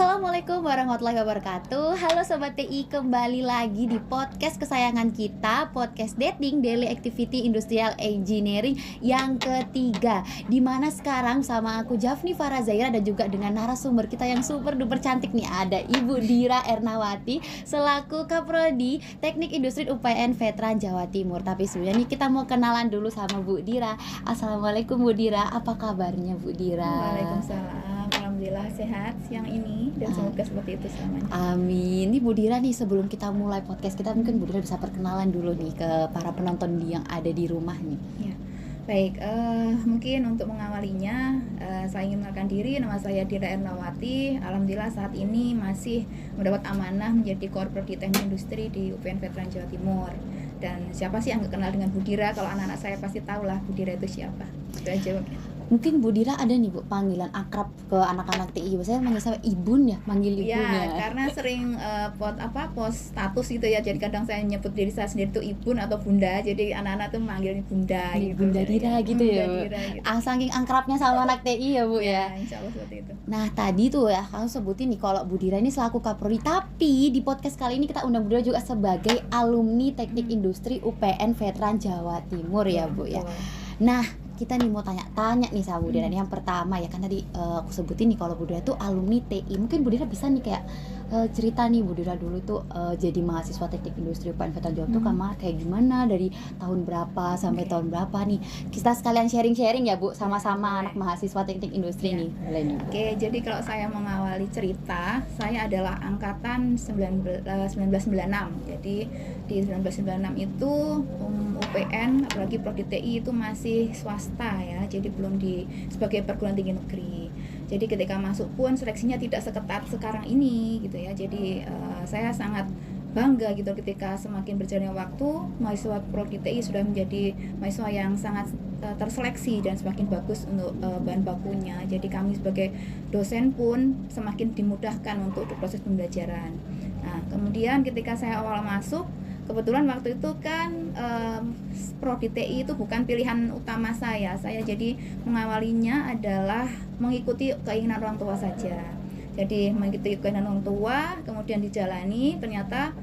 Assalamualaikum warahmatullahi wabarakatuh. Halo Sobat TI, kembali lagi di podcast kesayangan kita, podcast Dating Daily Activity Industrial Engineering yang ketiga, dimana sekarang sama aku Jafni Farah Zaira dan juga dengan narasumber kita yang super duper cantik nih, ada Ibu Dira Ernawati selaku Kaprodi Teknik Industri UPN Veteran Jawa Timur. Tapi sebelumnya nih kita mau kenalan dulu sama Bu Dira. Assalamualaikum Bu Dira, apa kabarnya Bu Dira? Waalaikumsalam. Alhamdulillah sehat siang ini dan semoga seperti itu selamanya. Amin. Nih Bu Dira nih, sebelum kita mulai podcast kita, mungkin Bu Dira bisa perkenalan dulu nih ke para penonton yang ada di rumah nih. Ya, baik. Mungkin untuk mengawalinya, saya ingin mengenalkan diri. Nama saya Dira Ernawati. Alhamdulillah saat ini masih mendapat amanah menjadi Korprodi Teknik Industri di UPN Veteran Jawa Timur. Dan siapa sih yang nggak kenal dengan Bu Dira? Kalau anak-anak saya pasti tahu lah Bu Dira itu siapa. Itu aja mungkin. Mungkin Bu Dira ada nih Bu panggilan akrab ke anak-anak TI. Biasanya manggil saya Ibun ya, manggil Ibun ya. Karena sering post status gitu ya. Jadi kadang saya nyebut diri saya sendiri tuh Ibun atau Bunda. Jadi anak-anak tuh manggilnya Bunda gitu. Bunda Dira gitu ya Bu. Dira, gitu. Saking akrabnya sama anak TI ya Bu ya. Insya Allah seperti itu. Nah tadi tuh ya kamu sebutin nih kalau Bu Dira ini selaku Kaprodi, tapi di podcast kali ini kita undang Bu Dira juga sebagai alumni Teknik Industri UPN Veteran Jawa Timur ya Bu ya. Nah kita nih mau tanya-tanya nih sama Bu Dira nih. Yang pertama ya kan tadi aku sebutin nih kalau Bu Dira tuh alumni TI. Mungkin Bu Dira bisa nih kayak cerita nih Bu Dira dulu tuh jadi mahasiswa Teknik Industri UPN Veteran Jawa tuh kayak gimana, dari tahun berapa sampai tahun berapa nih. Kita sekalian sharing-sharing ya Bu, sama-sama anak mahasiswa Teknik Industri nih. Boleh nih Bu. Oke, jadi kalau saya mengawali cerita, saya adalah angkatan 1996. Jadi di 1996 itu UPN apalagi Prodi TI itu masih swasta ya, jadi belum sebagai perguruan tinggi negeri. Jadi ketika masuk pun seleksinya tidak seketat sekarang ini gitu ya. Jadi saya sangat bangga gitu ketika semakin berjalannya waktu mahasiswa Prodi TI sudah menjadi mahasiswa yang sangat terseleksi dan semakin bagus untuk bahan bakunya. Jadi kami sebagai dosen pun semakin dimudahkan untuk proses pembelajaran. Nah, kemudian ketika saya awal masuk, kebetulan waktu itu kan Prodi TI itu bukan pilihan utama saya. Saya jadi mengawalinya adalah mengikuti keinginan orang tua saja. Jadi mengikuti keinginan orang tua, kemudian dijalani, ternyata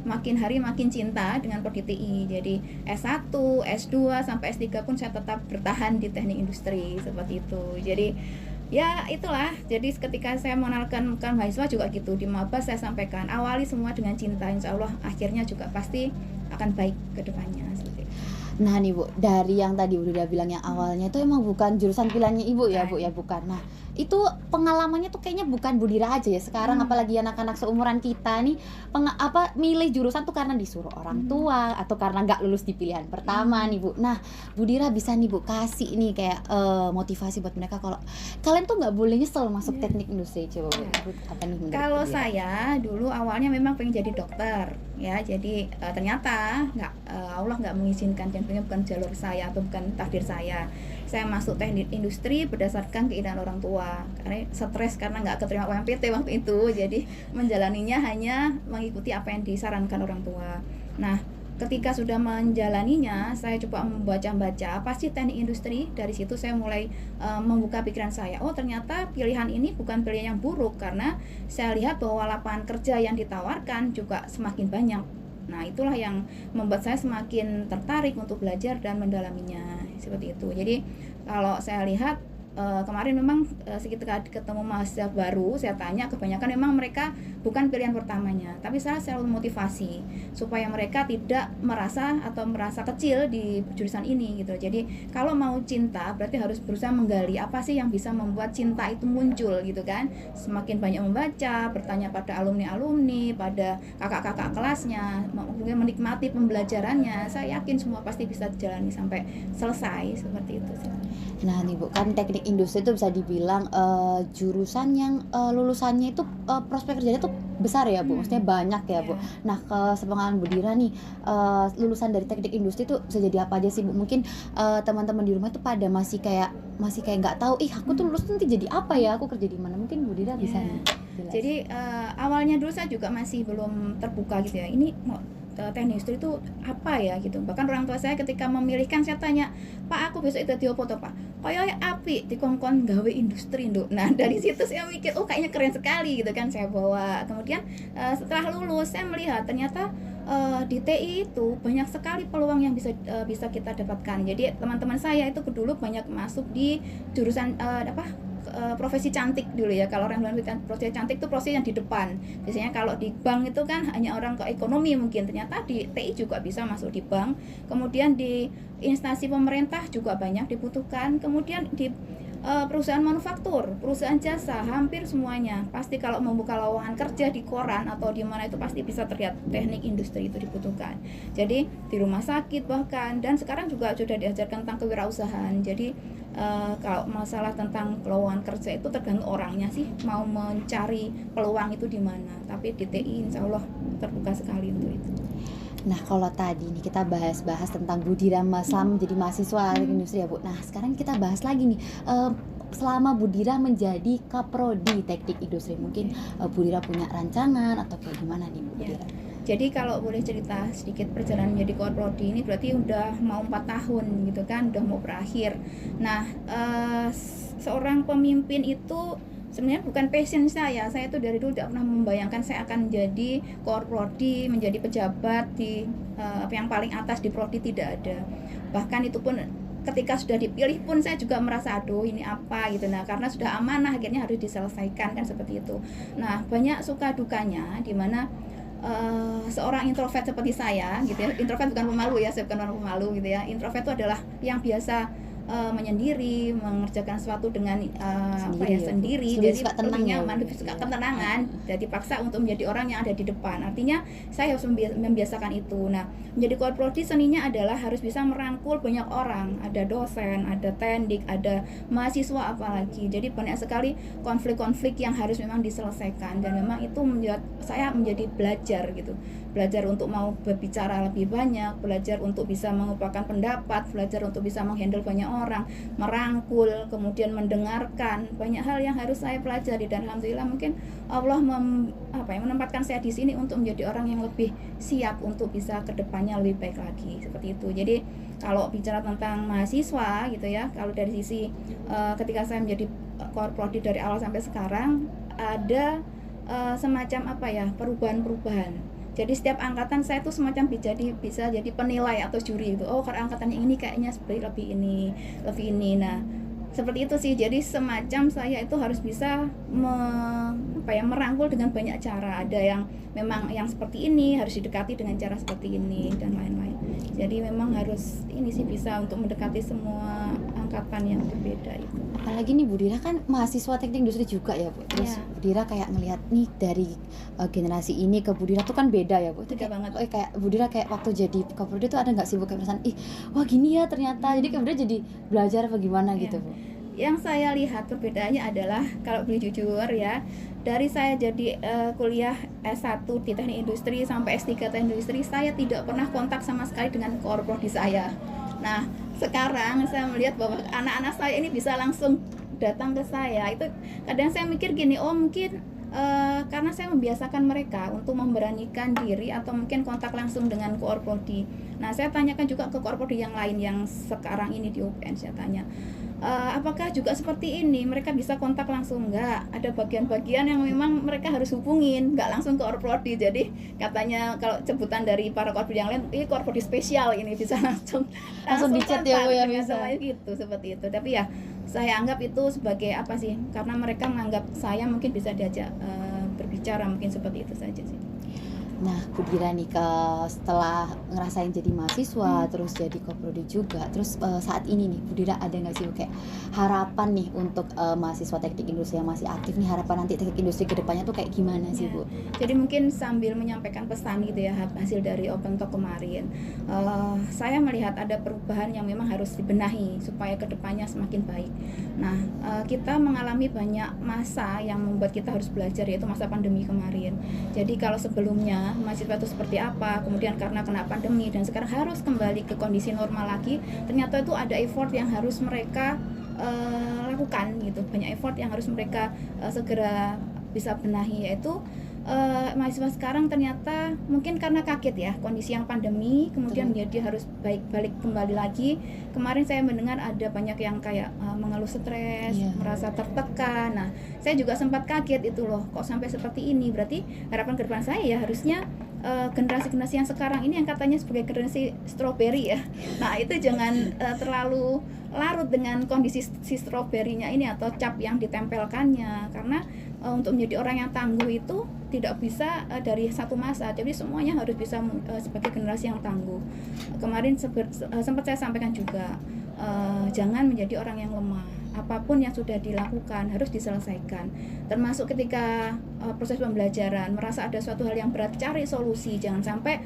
makin hari makin cinta dengan Prodi TI. Jadi S1, S2 sampai S3 pun saya tetap bertahan di teknik industri seperti itu. Jadi ya itulah, jadi ketika saya mengenalkan mahasiswa juga gitu, di maba saya sampaikan awali semua dengan cinta, insya Allah akhirnya juga pasti akan baik ke depannya seperti itu. Nah nih Bu, dari yang tadi udah bilang yang awalnya itu emang bukan jurusan pilihannya Ibu ya Bu ya, bukan. Nah itu pengalamannya tuh kayaknya bukan Bu Dira aja ya sekarang, apalagi anak-anak seumuran kita nih milih jurusan tuh karena disuruh orang tua atau karena nggak lulus di pilihan pertama nih Bu. Nah Bu Dira bisa nih Bu kasih nih kayak motivasi buat mereka kalau kalian tuh nggak boleh nyesel masuk teknik industri. Coba Bu, apa nih menurut Kalau Bu Dira? saya dulu awalnya memang pengen jadi dokter ya, jadi ternyata Allah nggak mengizinkan dan bukan jalur saya atau bukan takdir saya. Saya masuk teknik industri berdasarkan keinginan orang tua karena stres karena nggak keterima UMPT waktu itu, jadi menjalaninya hanya mengikuti apa yang disarankan orang tua. Nah ketika sudah menjalaninya, saya coba membaca-baca apa sih teknik industri. Dari situ saya mulai membuka pikiran saya. Oh ternyata pilihan ini bukan pilihan yang buruk, karena saya lihat bahwa lapangan kerja yang ditawarkan juga semakin banyak. Nah itulah yang membuat saya semakin tertarik untuk belajar dan mendalaminya seperti itu. Jadi kalau saya lihat kemarin memang ketika ketemu mahasiswa baru, saya tanya, kebanyakan memang mereka bukan pilihan pertamanya, tapi saya selalu motivasi supaya mereka tidak merasa kecil di jurusan ini gitu. Jadi kalau mau cinta berarti harus berusaha menggali apa sih yang bisa membuat cinta itu muncul gitu kan. Semakin banyak membaca, bertanya pada alumni-alumni, pada kakak-kakak kelasnya, mungkin menikmati pembelajarannya, saya yakin semua pasti bisa dijalani sampai selesai seperti itu sih. Nah nih Bu, kan teknik industri itu bisa dibilang jurusan yang lulusannya itu prospek kerjanya tuh besar ya Bu, maksudnya banyak ya Bu. Nah sepengalaman Bu Dira nih, lulusan dari teknik industri itu bisa jadi apa aja sih Bu? Mungkin teman-teman di rumah tuh pada masih kayak nggak tahu, aku tuh lulus nanti jadi apa ya, aku kerja di mana? Mungkin Bu Dira bisa nih jelas. Jadi awalnya dulu saya juga masih belum terbuka gitu ya, ini teknik industri itu apa ya gitu. Bahkan orang tua saya ketika memilihkan, saya tanya, Pak aku besok itu jadi apa toh Pak? koyo api dikongkon gawe industri nduk. Nah dari situ saya mikir oh kayaknya keren sekali gitu kan, saya bawa. Kemudian setelah lulus saya melihat ternyata di TI itu banyak sekali peluang yang bisa kita dapatkan. Jadi teman-teman saya itu dulu banyak masuk di jurusan profesi cantik dulu ya. Kalau orang bilang profesi cantik itu profesi yang di depan. Biasanya kalau di bank itu kan hanya orang ke ekonomi mungkin. Ternyata di TI juga bisa masuk di bank. Kemudian di instansi pemerintah juga banyak dibutuhkan. Kemudian di perusahaan manufaktur, perusahaan jasa, hampir semuanya. Pasti kalau membuka lowongan kerja di koran atau di mana itu pasti bisa terlihat teknik industri itu dibutuhkan. Jadi di rumah sakit bahkan, dan sekarang juga sudah diajarkan tentang kewirausahaan. Jadi kalau masalah tentang lowongan kerja itu tergantung orangnya sih mau mencari peluang itu di mana. Tapi di TI insya Allah terbuka sekali untuk itu. Nah, kalau tadi nih kita bahas tentang Bu Dira selama menjadi mahasiswa industri ya Bu. Nah, sekarang kita bahas lagi nih selama Bu Dira menjadi Kaprodi Teknik Industri, mungkin Bu Dira punya rancangan atau kayak gimana nih Bu Dira? Jadi kalau boleh cerita sedikit perjalanan menjadi Kaprodi ini berarti udah mau 4 tahun gitu kan, udah mau berakhir. Nah, seorang pemimpin itu sebenarnya bukan passion saya itu dari dulu tidak pernah membayangkan saya akan menjadi Kaprodi, menjadi pejabat di yang paling atas di prodi, tidak ada. Bahkan itu pun ketika sudah dipilih pun saya juga merasa aduh ini apa gitu. Nah karena sudah amanah akhirnya harus diselesaikan kan seperti itu. Nah banyak suka dukanya di mana seorang introvert seperti saya gitu ya. Introvert bukan pemalu ya, saya bukan orang pemalu gitu ya. Introvert itu adalah yang biasa menyendiri, mengerjakan sesuatu dengan sendiri. Jadi lebih nyaman, lebih suka ketenangan. Jadi paksa untuk menjadi orang yang ada di depan. Artinya saya harus membiasakan itu. Nah, menjadi Kaprodi seninya adalah harus bisa merangkul banyak orang. Ada dosen, ada tendik, ada mahasiswa apalagi. Jadi banyak sekali konflik-konflik yang harus memang diselesaikan. Dan memang itu membuat saya menjadi belajar gitu. Belajar untuk mau berbicara lebih banyak, belajar untuk bisa mengungkapkan pendapat, belajar untuk bisa menghandle banyak orang, merangkul, kemudian mendengarkan. Banyak hal yang harus saya pelajari dan alhamdulillah mungkin Allah menempatkan saya di sini untuk menjadi orang yang lebih siap untuk bisa kedepannya lebih baik lagi seperti itu. Jadi kalau bicara tentang mahasiswa gitu ya, kalau dari sisi ketika saya menjadi Kaprodi dari awal sampai sekarang ada semacam perubahan-perubahan. Jadi setiap angkatan saya tuh semacam bisa jadi penilai atau juri itu. Oh, karena angkatan yang ini kayaknya seperti lebih ini. Nah, seperti itu sih. Jadi semacam saya itu harus bisa merangkul dengan banyak cara. Ada yang memang yang seperti ini harus didekati dengan cara seperti ini dan lain-lain. Jadi memang harus ini sih bisa untuk mendekati semua angkatan yang berbeda itu. Apalagi nih Bu Dira kan mahasiswa teknik industri juga ya Bu. Terus Bu Dira kayak ngelihat nih dari generasi ini ke Bu Dira tuh kan beda ya Bu. Itu beda banget. Kayak Bu Dira kayak waktu jadi Kaprodi tuh ada nggak sih Bu kayak perasaan wah gini ya ternyata. Jadi kemudian jadi belajar bagaimana gitu Bu. Yang saya lihat perbedaannya adalah kalau boleh jujur ya, dari saya jadi kuliah S1 di teknik industri sampai S3 teknik industri, saya tidak pernah kontak sama sekali dengan Kaprodi saya. Nah sekarang saya melihat bahwa anak-anak saya ini bisa langsung datang ke saya. Itu kadang saya mikir gini, oh mungkin karena saya membiasakan mereka untuk memberanikan diri atau mungkin kontak langsung dengan Kaprodi. Nah saya tanyakan juga ke Kaprodi yang lain yang sekarang ini di UPN, saya tanya apakah juga seperti ini, mereka bisa kontak langsung? Enggak, ada bagian-bagian yang memang mereka harus hubungin, enggak langsung ke Kaprodi. Jadi katanya kalau sebutan dari para Kaprodi yang lain, ini Kaprodi spesial ini bisa langsung di chat ya Bu ya, bisa gitu seperti itu. Tapi ya saya anggap itu sebagai apa sih, karena mereka menganggap saya mungkin bisa diajak berbicara, mungkin seperti itu saja sih. Nah, Bu Dira nih setelah ngerasain jadi mahasiswa, terus jadi Kaprodi juga, terus saat ini nih Bu Dira ada nggak sih kayak harapan nih untuk mahasiswa teknik industri yang masih aktif nih, harapan nanti teknik industri kedepannya tuh kayak gimana sih Bu? Jadi mungkin sambil menyampaikan pesan gitu ya, hasil dari Open Talk kemarin, saya melihat ada perubahan yang memang harus dibenahi supaya kedepannya semakin baik. Nah, kita mengalami banyak masa yang membuat kita harus belajar, yaitu masa pandemi kemarin. Jadi kalau sebelumnya mahasiswa itu seperti apa, kemudian karena kena pandemi dan sekarang harus kembali ke kondisi normal lagi, ternyata itu ada effort yang harus mereka lakukan gitu, banyak effort yang harus mereka segera bisa benahi, yaitu mahasiswa sekarang ternyata mungkin karena kaget ya kondisi yang pandemi, kemudian dia harus balik kembali lagi. Kemarin saya mendengar ada banyak yang kayak mengeluh stres, merasa tertekan. Nah, saya juga sempat kaget itu loh, kok sampai seperti ini. Berarti harapan ke depan saya ya harusnya generasi-generasi yang sekarang ini yang katanya sebagai generasi strawberry ya. Nah, itu jangan terlalu larut dengan kondisi si stroberinya ini atau cap yang ditempelkannya, karena untuk menjadi orang yang tangguh itu tidak bisa dari satu masa, jadi semuanya harus bisa sebagai generasi yang tangguh. Kemarin sempat saya sampaikan juga, jangan menjadi orang yang lemah. Apapun yang sudah dilakukan harus diselesaikan, termasuk ketika proses pembelajaran merasa ada suatu hal yang berat, cari solusi, jangan sampai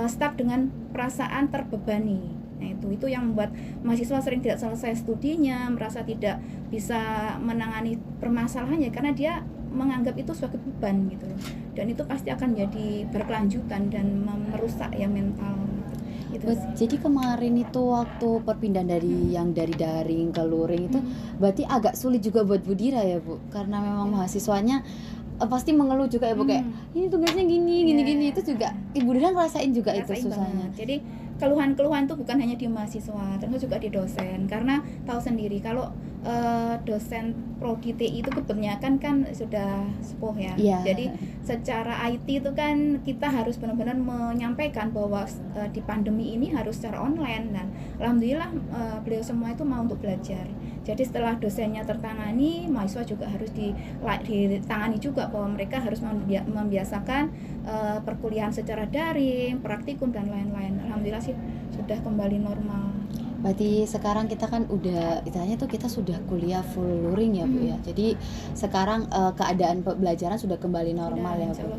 stuck dengan perasaan terbebani. Nah, itu yang membuat mahasiswa sering tidak selesai studinya, merasa tidak bisa menangani permasalahannya karena dia menganggap itu sebagai beban gitu loh. Dan itu pasti akan jadi berkelanjutan dan merusak ya mental. Gitu. Jadi kemarin itu waktu perpindahan dari yang dari daring ke luring itu berarti agak sulit juga buat Bu Dira ya Bu, karena memang mahasiswanya pasti mengeluh juga ya Bu, kayak ini tugasnya gini itu juga Ibu Dira ngerasain juga itu susahnya. Jadi keluhan-keluhan itu bukan hanya di mahasiswa, termasuk juga di dosen, karena tahu sendiri kalau dosen prodi TI itu kebanyakan kan sudah sepuh ya. Jadi secara IT itu kan kita harus benar-benar menyampaikan bahwa di pandemi ini harus secara online, dan alhamdulillah beliau semua itu mau untuk belajar. Jadi setelah dosennya tertangani, mahasiswa juga harus ditangani juga, bahwa mereka harus membiasakan perkuliahan secara daring, praktikum dan lain-lain. Alhamdulillah sih sudah kembali normal. Berarti sekarang kita kan udah, istilahnya tuh kita sudah kuliah full luring ya Bu ya. Jadi sekarang keadaan pembelajaran sudah kembali normal ya Bu.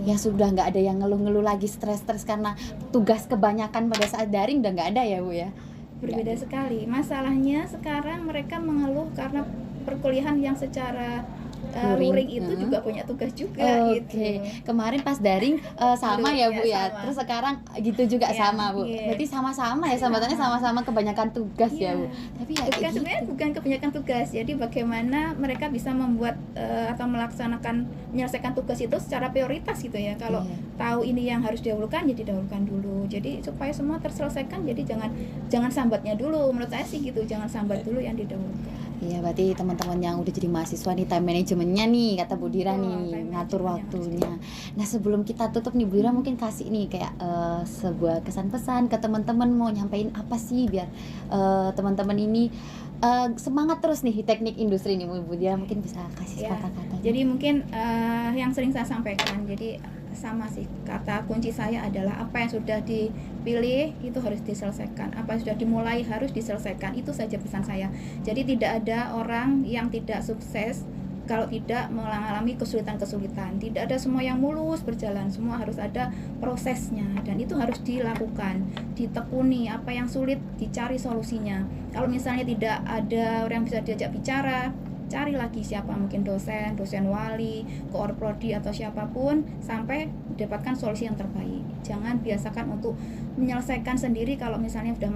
Ya sudah nggak ada yang ngeluh-ngeluh lagi, stres karena tugas kebanyakan pada saat daring, udah nggak ada ya Bu ya. Berbeda sekali. Masalahnya sekarang mereka mengeluh karena perkuliahan yang secara luring itu juga punya tugas juga gitu. Kemarin pas daring sama ya Bu ya. Sama. Terus sekarang gitu juga sama Bu. Berarti sama-sama ya, sambatannya sama-sama kebanyakan tugas ya Bu. Tapi ya kan sebenarnya bukan kebanyakan tugas. Jadi bagaimana mereka bisa membuat atau menyelesaikan tugas itu secara prioritas gitu ya. Kalau tahu ini yang harus didahulukan, ya didahulukan dulu. Jadi supaya semua terselesaikan, jadi jangan sambatnya dulu. Menurut saya sih gitu, jangan sambat dulu yang didahulukan. Iya, berarti teman-teman yang udah jadi mahasiswa nih, time managementnya nih, kata Bu Dira nih, ngatur waktunya. Nah, sebelum kita tutup nih, Bu Dira mungkin kasih nih kayak sebuah kesan pesan ke teman-teman, mau nyampein apa sih biar teman-teman ini semangat terus nih di teknik industri nih, Bu Dira mungkin bisa kasih kata-kata. Jadi mungkin yang sering saya sampaikan, jadi sama sih, kata kunci saya adalah apa yang sudah dipilih itu harus diselesaikan, apa yang sudah dimulai harus diselesaikan, itu saja pesan saya. Jadi tidak ada orang yang tidak sukses kalau tidak mengalami kesulitan-kesulitan. Tidak ada semua yang mulus berjalan, semua harus ada prosesnya, dan itu harus dilakukan, ditekuni. Apa yang sulit dicari solusinya. Kalau misalnya tidak ada orang yang bisa diajak bicara, cari lagi siapa, mungkin dosen wali, koor prodi atau siapapun, sampai mendapatkan solusi yang terbaik. Jangan biasakan untuk menyelesaikan sendiri kalau misalnya sudah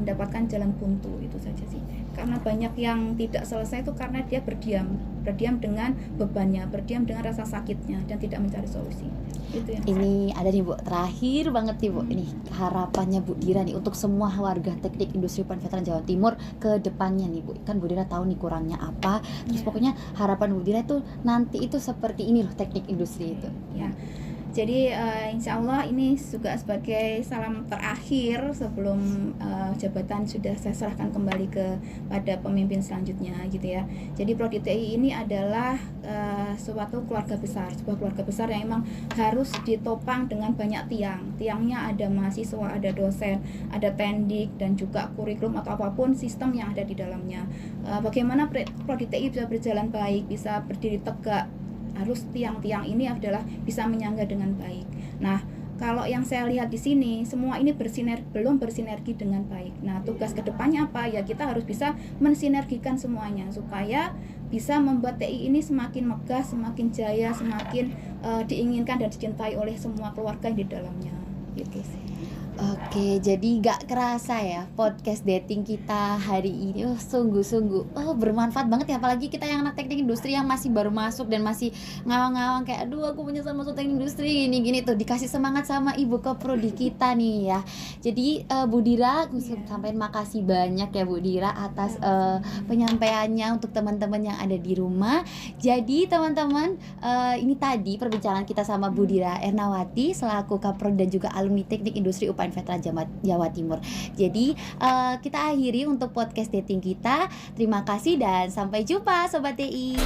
mendapatkan jalan buntu, itu saja sih. Karena banyak yang tidak selesai itu karena dia berdiam dengan bebannya, berdiam dengan rasa sakitnya, dan tidak mencari solusi. Itu yang ini ada nih Bu, terakhir banget nih Bu, ini harapannya Bu Dira nih untuk semua warga teknik industri UPN Veteran Jawa Timur ke depannya nih Bu. Kan Bu Dira tahu nih kurangnya apa, terus pokoknya harapan Bu Dira itu nanti itu seperti ini loh teknik industri itu. Ya. Jadi insya Allah ini juga sebagai salam terakhir sebelum jabatan sudah saya serahkan kembali kepada pemimpin selanjutnya gitu ya. Jadi Prodi TI ini adalah suatu keluarga besar, sebuah keluarga besar yang memang harus ditopang dengan banyak tiang. Tiangnya ada mahasiswa, ada dosen, ada tendik, dan juga kurikulum atau apapun sistem yang ada di dalamnya. Bagaimana Prodi TI bisa berjalan baik, bisa berdiri tegak, harus tiang-tiang ini adalah bisa menyangga dengan baik. Nah, kalau yang saya lihat di sini, semua ini belum bersinergi dengan baik. Nah, tugas kedepannya apa? Ya kita harus bisa mensinergikan semuanya supaya bisa membuat TI ini semakin megah, semakin jaya, semakin diinginkan dan dicintai oleh semua keluarga yang di dalamnya. Gitu sih. Oke, jadi gak kerasa ya podcast dating kita hari ini sungguh-sungguh bermanfaat banget ya, apalagi kita yang anak teknik industri yang masih baru masuk dan masih ngawang-ngawang kayak aduh aku menyesal masuk teknik industri gini-gini tuh dikasih semangat sama ibu keprodi kita nih ya. Jadi Bu Dira, aku sampaikan makasih banyak ya Bu Dira atas penyampaiannya untuk teman-teman yang ada di rumah. Jadi teman-teman, ini tadi perbincangan kita sama Bu Dira Ernawati selaku Kaprodi dan juga alumni Teknik Industri UPN Veteran Jawa Timur. Jadi kita akhiri untuk podcast dating kita. Terima kasih dan sampai jumpa Sobat TI.